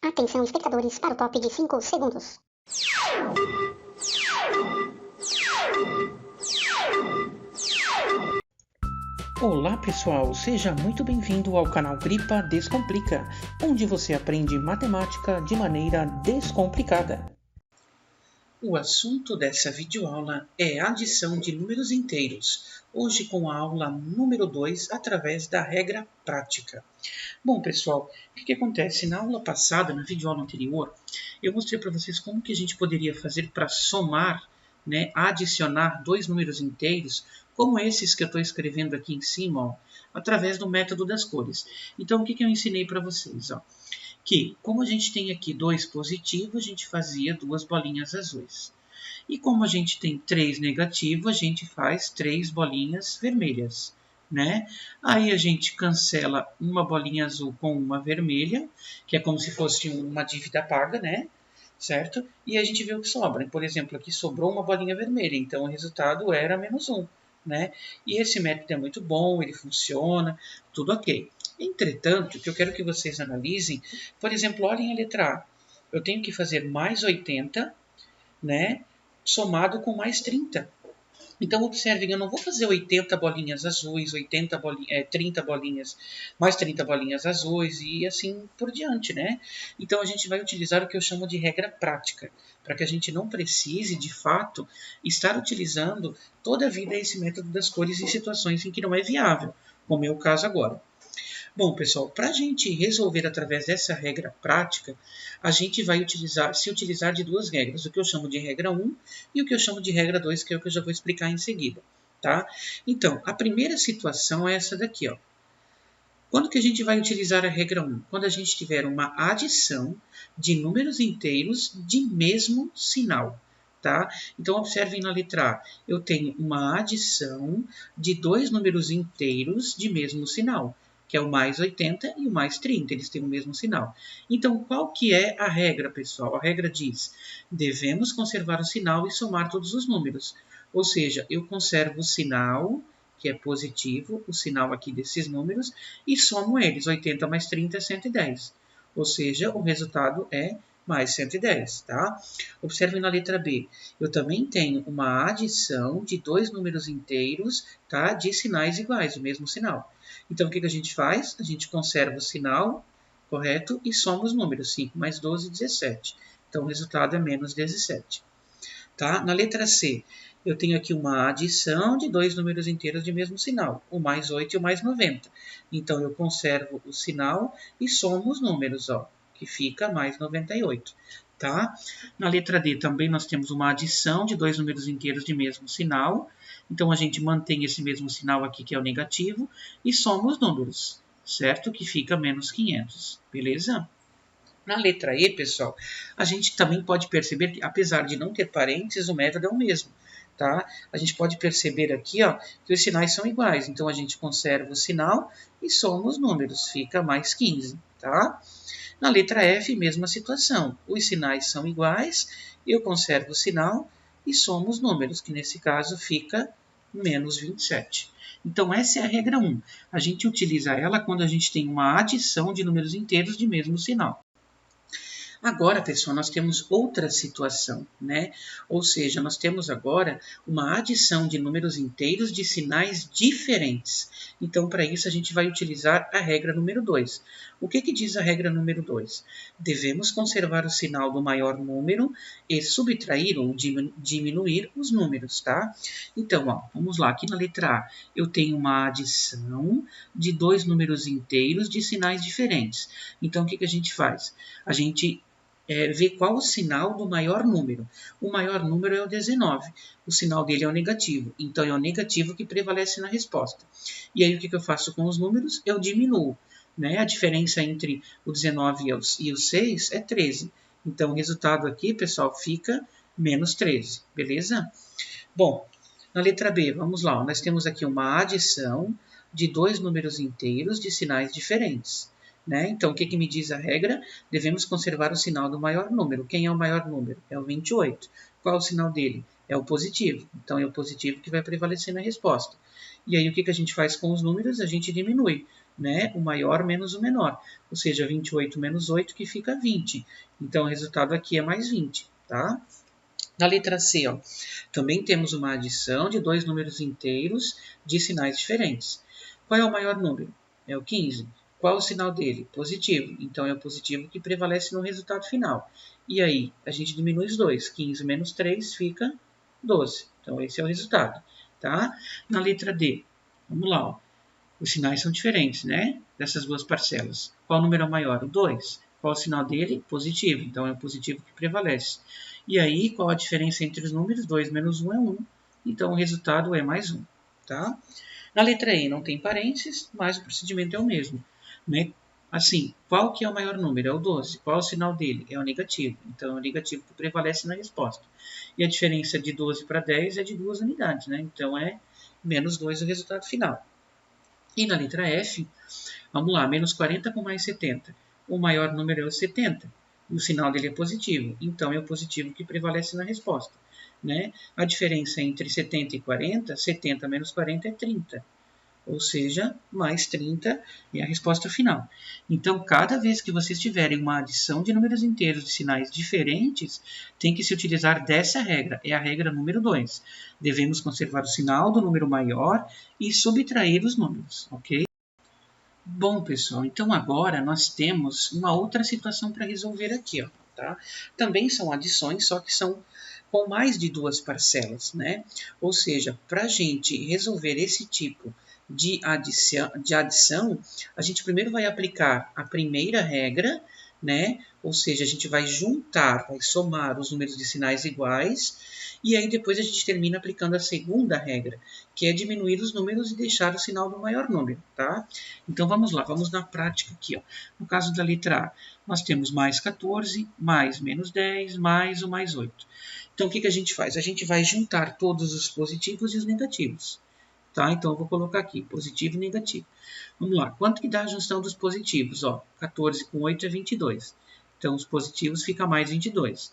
Atenção, espectadores, para o top de 5 segundos. Olá pessoal, seja muito bem-vindo ao canal Gripa Descomplica, onde você aprende matemática de maneira descomplicada. O assunto dessa videoaula é adição de números inteiros, hoje com a aula número 2, através da regra prática. Bom pessoal, o que acontece? Na aula passada, na videoaula anterior, eu mostrei para vocês como que a gente poderia fazer para somar, adicionar dois números inteiros, como esses que eu estou escrevendo aqui em cima, ó, através do método das cores. Então, o que eu ensinei para vocês? Ó? Que, como a gente tem aqui 2 positivos, a gente fazia duas bolinhas azuis. E como a gente tem 3 negativos, a gente faz 3 bolinhas vermelhas. Aí a gente cancela uma bolinha azul com uma vermelha, que é como se fosse uma dívida paga, certo? E a gente vê o que sobra. Por exemplo, aqui sobrou uma bolinha vermelha, então o resultado era -1. E esse método é muito bom, ele funciona, tudo ok. Entretanto, o que eu quero que vocês analisem, por exemplo, olhem a letra A. Eu tenho que fazer mais 80, somado com mais 30. Então, observem, eu não vou fazer 80 bolinhas azuis, 30 bolinhas, mais 30 bolinhas azuis e assim por diante, Então, a gente vai utilizar o que eu chamo de regra prática, para que a gente não precise, de fato, estar utilizando toda a vida esse método das cores em situações em que não é viável, como é o caso agora. Bom, pessoal, para a gente resolver através dessa regra prática, a gente vai se utilizar de duas regras, o que eu chamo de regra 1 e o que eu chamo de regra 2, que é o que eu já vou explicar em seguida. Tá? Então, a primeira situação é essa daqui. Ó. Quando que a gente vai utilizar a regra 1? Quando a gente tiver uma adição de números inteiros de mesmo sinal. Tá? Então, observem na letra A. Eu tenho uma adição de dois números inteiros de mesmo sinal, que é o mais 80 e o mais 30, eles têm o mesmo sinal. Então, qual que é a regra, pessoal? A regra diz, devemos conservar o sinal e somar todos os números. Ou seja, eu conservo o sinal, que é positivo, o sinal aqui desses números, e somo eles. 80 mais 30 é 110. Ou seja, o resultado é mais 110, tá? Observem na letra B. Eu também tenho uma adição de dois números inteiros, tá? De sinais iguais, o mesmo sinal. Então, o que a gente faz? A gente conserva o sinal, correto? E soma os números. 5 mais 12, 17. Então, o resultado é menos 17. Tá? Na letra C, eu tenho aqui uma adição de dois números inteiros de mesmo sinal, o mais 8 e o mais 90. Então, eu conservo o sinal e somo os números, ó, que fica mais 98. Tá? Na letra D também nós temos uma adição de dois números inteiros de mesmo sinal. Então, a gente mantém esse mesmo sinal aqui, que é o negativo, e soma os números, certo? Que fica menos 500, beleza? Na letra E, pessoal, a gente também pode perceber que, apesar de não ter parênteses, o método é o mesmo. Tá? A gente pode perceber aqui, ó, que os sinais são iguais. Então, a gente conserva o sinal e soma os números. Fica mais 15. Tá? Na letra F, mesma situação. Os sinais são iguais, eu conservo o sinal e somo os números, que nesse caso fica menos 27. Então, essa é a regra 1. A gente utiliza ela quando a gente tem uma adição de números inteiros de mesmo sinal. Agora, pessoal, nós temos outra situação, Ou seja, nós temos agora uma adição de números inteiros de sinais diferentes. Então, para isso, a gente vai utilizar a regra número 2. O que diz a regra número 2? Devemos conservar o sinal do maior número e subtrair ou diminuir os números, tá? Então, ó, vamos lá, aqui na letra A, eu tenho uma adição de dois números inteiros de sinais diferentes. Então, o que a gente faz? A gente ver qual o sinal do maior número. O maior número é o 19. O sinal dele é o negativo. Então, é o negativo que prevalece na resposta. E aí, o que eu faço com os números? Eu diminuo. A diferença entre o 19 e o 6 é 13. Então, o resultado aqui, pessoal, fica menos 13. Beleza? Bom, na letra B, vamos lá. Nós temos aqui uma adição de dois números inteiros de sinais diferentes. Então, o que me diz a regra? Devemos conservar o sinal do maior número. Quem é o maior número? É o 28. Qual é o sinal dele? É o positivo. Então, é o positivo que vai prevalecer na resposta. E aí, o que a gente faz com os números? A gente diminui. né? O maior menos o menor. Ou seja, 28 menos 8, que fica 20. Então, o resultado aqui é mais 20, tá? Na letra C, ó, também temos uma adição de dois números inteiros de sinais diferentes. Qual é o maior número? É o 15. Qual o sinal dele? Positivo. Então, é o positivo que prevalece no resultado final. E aí, a gente diminui os dois. 15 menos 3 fica 12. Então, esse é o resultado. Tá? Na letra D, vamos lá. Ó. Os sinais são diferentes, né? Dessas duas parcelas. Qual número é o maior? O 2. Qual o sinal dele? Positivo. Então, é o positivo que prevalece. E aí, qual a diferença entre os números? 2 menos 1 é 1. Então, o resultado é mais 1. Tá? Na letra E não tem parênteses, mas o procedimento é o mesmo. Né? Assim, qual que é o maior número? É o 12. Qual é o sinal dele? É o negativo. Então, é o negativo que prevalece na resposta. E a diferença de 12 para 10 é de 2 unidades. Né? Então, é menos 2 o resultado final. E na letra F, vamos lá, menos 40 com mais 70. O maior número é o 70. O sinal dele é positivo. Então, é o positivo que prevalece na resposta. Né? A diferença entre 70 e 40, 70 menos 40 é 30. Ou seja, mais 30 é a resposta final. Então, cada vez que vocês tiverem uma adição de números inteiros de sinais diferentes, tem que se utilizar dessa regra. É a regra número 2. Devemos conservar o sinal do número maior e subtrair os números, ok? Bom, pessoal, então agora nós temos uma outra situação para resolver aqui, ó, tá? Também são adições, só que são com mais de duas parcelas, né? Ou seja, para a gente resolver esse tipo de adição, a gente primeiro vai aplicar a primeira regra, né? Ou seja, a gente vai juntar, vai somar os números de sinais iguais, e aí depois a gente termina aplicando a segunda regra, que é diminuir os números e deixar o sinal do maior número, tá? Então vamos lá, vamos na prática aqui, ó. No caso da letra A, nós temos mais 14, mais menos 10, mais o mais 8. Então o que a gente faz? A gente vai juntar todos os positivos e os negativos. Tá? Então, eu vou colocar aqui, positivo e negativo. Vamos lá, quanto que dá a junção dos positivos? Ó, 14 com 8 é 22. Então, os positivos fica mais 22.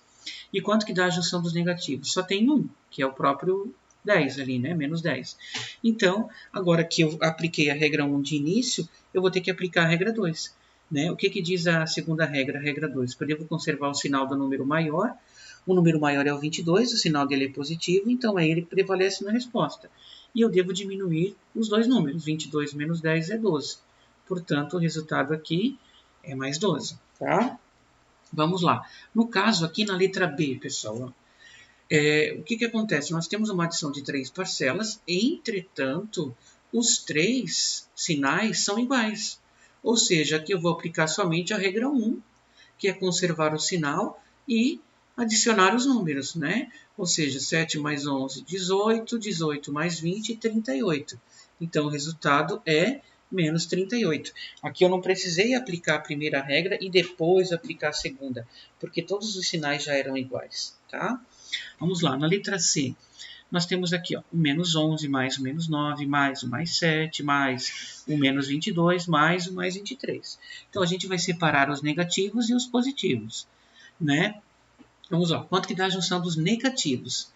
E quanto que dá a junção dos negativos? Só tem um, que é o próprio 10 ali, né? Menos 10. Então, agora que eu apliquei a regra 1 de início, eu vou ter que aplicar a regra 2. Né? O que diz a segunda regra, a regra 2? Eu devo conservar o sinal do número maior. O número maior é o 22, o sinal dele é positivo, então é ele que prevalece na resposta. E eu devo diminuir os dois números. 22 menos 10 é 12. Portanto, o resultado aqui é mais 12. Tá? Vamos lá. No caso aqui na letra B, pessoal, o que acontece? Nós temos uma adição de três parcelas, entretanto, os três sinais são iguais. Ou seja, aqui eu vou aplicar somente a regra 1, que é conservar o sinal e adicionar os números, né? Ou seja, 7 mais 11, 18, 18 mais 20, 38. Então, o resultado é menos 38. Aqui eu não precisei aplicar a primeira regra e depois aplicar a segunda, porque todos os sinais já eram iguais, tá? Vamos lá, na letra C, nós temos aqui ó, o menos 11 mais o menos 9, mais o mais 7, mais o menos 22, mais o mais 23. Então, a gente vai separar os negativos e os positivos, né? Vamos lá, quanto que dá a junção dos negativos?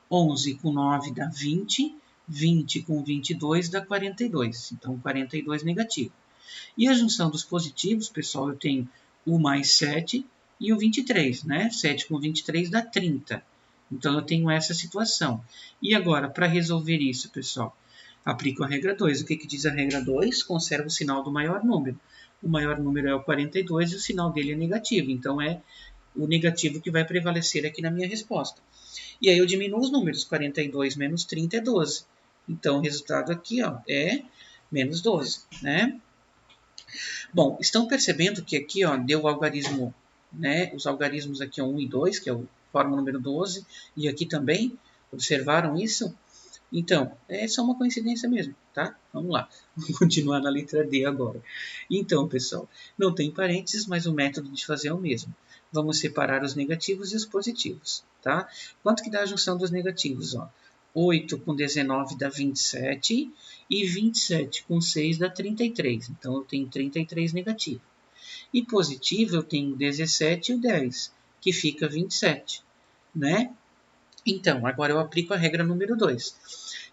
11 com 9 dá 20, 20 com 22 dá 42. Então, 42 negativo. E a junção dos positivos, pessoal, eu tenho o mais 7 e o 23, né? 7 com 23 dá 30. Então, eu tenho essa situação. E agora, para resolver isso, pessoal, aplico a regra 2. O que diz a regra 2? Conserva o sinal do maior número. O maior número é o 42 e o sinal dele é negativo. Então, é o negativo que vai prevalecer aqui na minha resposta. E aí eu diminuo os números. 42 menos 30 é 12. Então, o resultado aqui ó, é menos 12. Né? Bom, estão percebendo que aqui ó, deu o algarismo, né? Os algarismos aqui 1 e 2, que é o forma número 12, e aqui também. Observaram isso? Então, é só uma coincidência mesmo, tá? Vamos lá, vamos continuar na letra D agora. Então, pessoal, não tem parênteses, mas o método de fazer é o mesmo. Vamos separar os negativos e os positivos, tá? Quanto que dá a junção dos negativos? Ó? 8 com 19 dá 27 e 27 com 6 dá 33. Então, eu tenho 33 negativo. E positivo, eu tenho 17 e o 10, que fica 27, né? Então, agora eu aplico a regra número 2.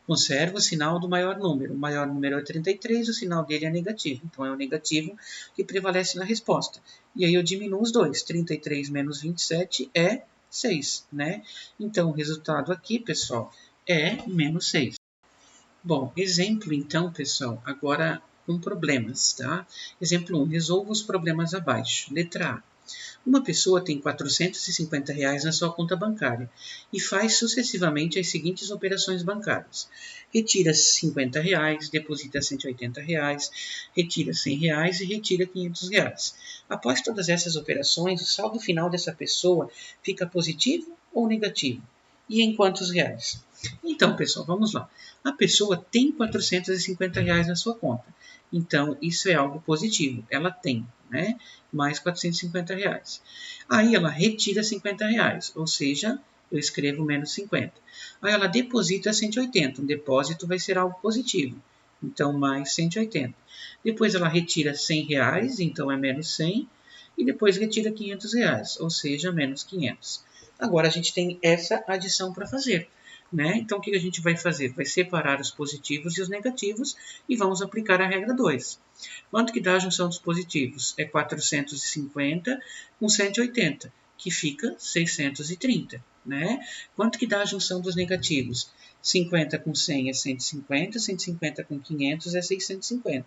Conserva o sinal do maior número. O maior número é 33, o sinal dele é negativo. Então, é o negativo que prevalece na resposta. E aí eu diminuo os dois. 33 menos 27 é 6, né? Então, o resultado aqui, pessoal, é menos 6. Bom, exemplo, então, pessoal, agora com problemas, tá? Exemplo 1. Resolva os problemas abaixo. Letra A. Uma pessoa tem R$ 450 na sua conta bancária e faz sucessivamente as seguintes operações bancárias. Retira R$ 50, deposita R$ 180, retira R$ 100 e retira R$ 500. Após todas essas operações, o saldo final dessa pessoa fica positivo ou negativo? E em quantos reais? Então, pessoal, vamos lá. A pessoa tem R$ 450 na sua conta. Então, isso é algo positivo. Ela tem, né? Mais R$ 450. Aí ela retira R$ 50, ou seja, eu escrevo menos 50. Aí ela deposita 180. Um depósito vai ser algo positivo. Então, mais 180. Depois ela retira R$ 100, então é menos 100. E depois retira R$ 500, ou seja, menos 500. Agora a gente tem essa adição para fazer. Né? Então, o que a gente vai fazer? Vai separar os positivos e os negativos e vamos aplicar a regra 2. Quanto que dá a junção dos positivos? É 450 com 180, que fica 630. Né? Quanto que dá a junção dos negativos? 50 com 100 é 150, 150 com 500 é 650.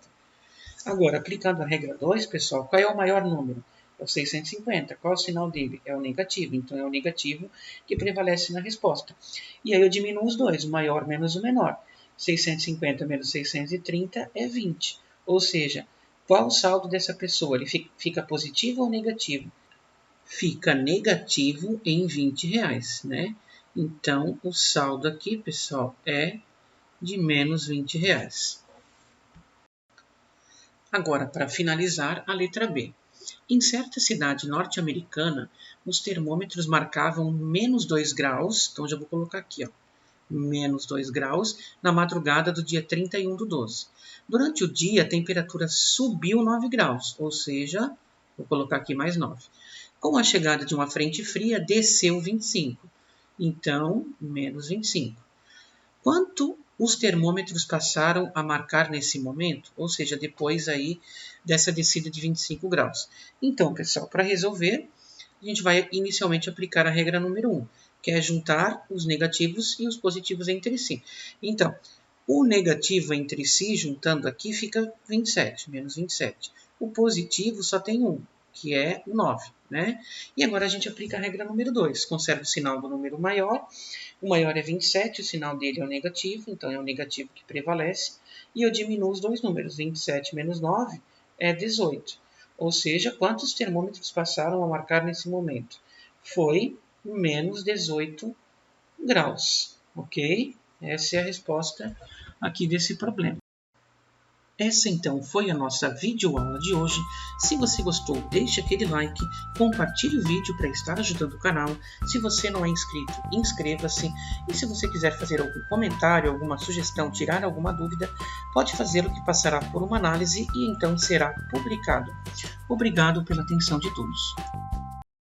Agora, aplicando a regra 2, pessoal, qual é o maior número? É o 650. Qual é o sinal dele? É o negativo. Então, é o negativo que prevalece na resposta. E aí eu diminuo os dois, o maior menos o menor. 650 menos 630 é 20. Ou seja, qual o saldo dessa pessoa? Ele fica positivo ou negativo? Fica negativo em R$ 20, né? Então, o saldo aqui, pessoal, é de menos R$ 20. Agora, para finalizar, a letra B. Em certa cidade norte-americana, os termômetros marcavam menos 2 graus, então já vou colocar aqui, ó, menos 2 graus, na madrugada do dia 31/12. Durante o dia, a temperatura subiu 9 graus, ou seja, vou colocar aqui mais 9. Com a chegada de uma frente fria, desceu 25, então, menos 25. Quanto os termômetros passaram a marcar nesse momento, ou seja, depois aí dessa descida de 25 graus. Então, pessoal, para resolver, a gente vai inicialmente aplicar a regra número 1, que é juntar os negativos e os positivos entre si. Então, o negativo entre si, juntando aqui, fica 27, menos 27. O positivo só tem 1, que é o 9, né? E agora a gente aplica a regra número 2, conserva o sinal do número maior. O maior é 27, o sinal dele é o negativo, então é o negativo que prevalece. E eu diminuo os dois números, 27 menos 9 é 18. Ou seja, quantos termômetros passaram a marcar nesse momento? Foi menos 18 graus, ok? Essa é a resposta aqui desse problema. Essa então foi a nossa videoaula de hoje. Se você gostou, deixe aquele like, compartilhe o vídeo para estar ajudando o canal. Se você não é inscrito, inscreva-se. E se você quiser fazer algum comentário, alguma sugestão, tirar alguma dúvida, pode fazê-lo que passará por uma análise e então será publicado. Obrigado pela atenção de todos.